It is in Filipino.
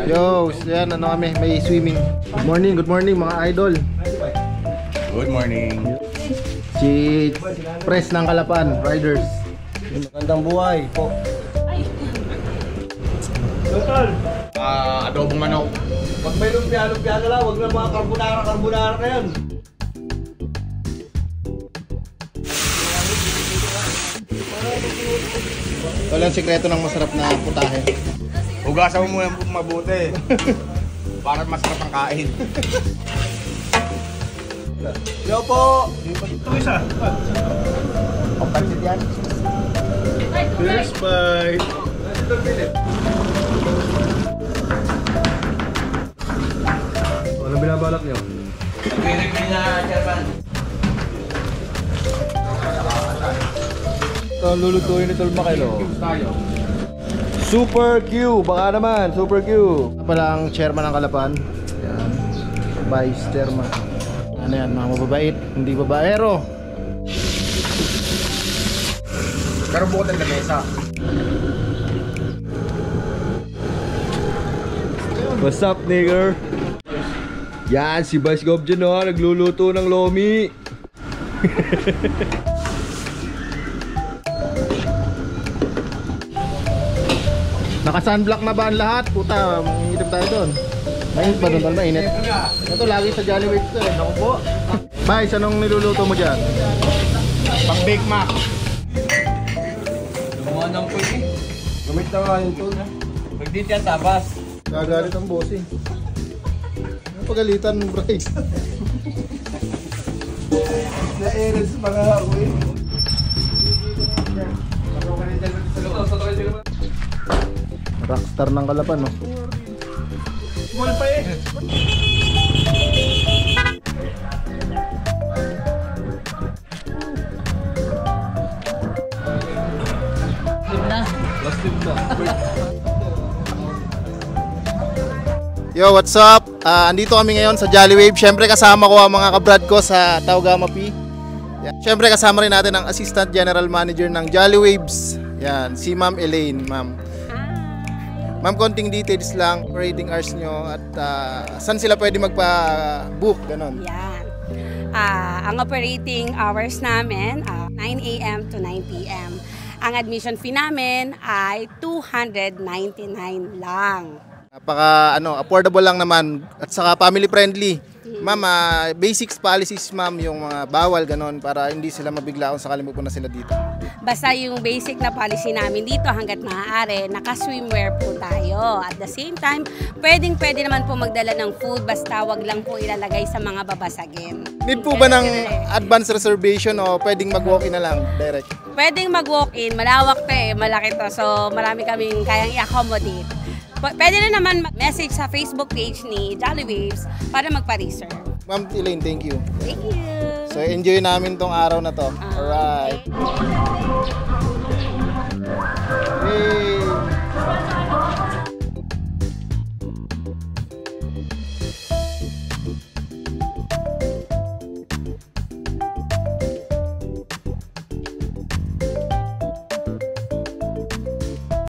Yo, yan ano kami, may swimming. Good morning mga idol. Good morning. Si Press ng Kalapan, Riders. Magandang buhay po. Adobong manok. Pag may lumpia na lang, wag na mga carbonara na yan. Walang sikreto ng masarap na putahe. Hugasan mo muna mabuti. Para masarap ang kain. Yo po! Ito isa. Ang pansit yan. First bite. Ano binabalak nyo? Ito ang lulutuin ni Tolma Kilo. Super Q! Baka naman, Super Q! Pala ang chairman ng Kalapan. Yan. Vice chairman. Ano yan, mga mababait, hindi babaero. Pero bukotan na mesa. What's up, nigger? Yan, si Vice Gov dyan nagluluto ng lomi. Naka-sunblock na ba ang lahat? Puta, mangingitim tayo doon. Mainit ba doon? Mainit. Ito lagi sa Jolly Waves to eh. Naku po. Vice, anong niluluto mo dyan? Pang Big Mac. Gumawa ng puti. Gamit na nga yung tool. Pagdit yan, tabas. Gagalit ang boss eh. Ano pagalitan, Bryce? Na-errands pa nga ako eh. Rockstar ng Kalapan, no? Small pa eh. Yo, what's up? Andito kami ngayon sa Jolly Wave. Siyempre kasama ko ang mga kabrad ko sa Taugama P. Yan. Siyempre kasama rin natin ang Assistant General Manager ng Jolly Waves. Yan, si Ma'am Elaine, ma'am. Ma'am, konting details lang, operating hours nyo at saan sila pwede magpa-book, ganon. Yan. Ang operating hours namin, 9 a.m. to 9 p.m. Ang admission fee namin ay 299 lang. Napaka affordable lang naman at saka family friendly. Ma'am, basics policies ma'am, yung mga bawal ganon para hindi sila mabigla kung sakali pupunta sila dito. Basta yung basic na policy namin dito hanggat maaari, naka-swimwear po tayo. At the same time, pwede naman po magdala ng food basta wag lang po ilalagay sa mga babasagin. Need po ba ng advance reservation o pwedeng mag-walk-in na lang direct? Pwedeng mag-walk-in, malawak to eh, malaki to. So marami kaming kayang i-accommodate. Pwede na naman mag-message sa Facebook page ni Jolly Waves para magpa-reserve. Ma'am Elaine, thank you. Thank you. So enjoy namin tong araw na to. Alright. Okay. Hey.